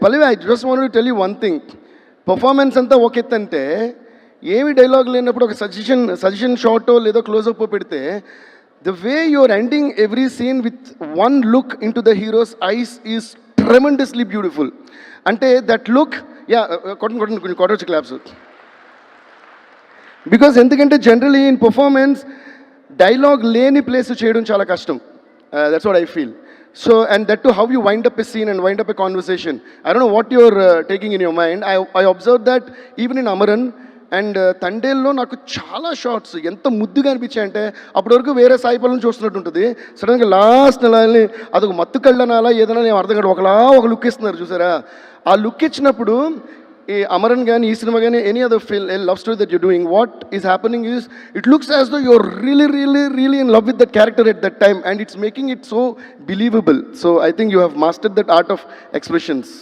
Pallavi, I just want to tell you one thing. Performance అంతా ఒక ఎత్తు అంటే ఏమి డైలాగ్ లేనప్పుడు ఒక సజెషన్ షార్టో లేదో క్లోజప్ పెడితే the way you're ending every scene with one look into the hero's eyes is tremendously beautiful. అంటే దట్ లుక్, యా కొట్టొచ్చు క్లాప్స్. బికాస్ ఎందుకంటే జనరలీ ఇన్ పర్ఫార్మెన్స్ డైలాగ్ లేని ప్లేస్ చేయడం చాలా కష్టం. That's what I feel. So, and that too, how you wind up a scene and wind up a conversation. I don't know what you're taking in your mind. I observed that even in Amaran and తండేల్లో నాకు చాలా shorts ఎంత ముద్దుగా అనిపించాయి అంటే అప్పటి వరకు వేరే సాయిపల్లని చూస్తున్నట్టు ఉంటుంది. సడన్గా లాస్ట్ నెలని అదొక మత్తు కళ్ళనాలా ఏదైనా నేను అర్థం కాదు, ఒక లుక్ ఇస్తున్నారు చూసారా. ఆ లుక్ ఇచ్చినప్పుడు ఈ అమరన్ కానీ ఈ సినిమా కానీ any other love story that you doing, what is happening is it looks as though you're really in love with that character at that time and it's making it so believable. So I think you have mastered that art of expressions.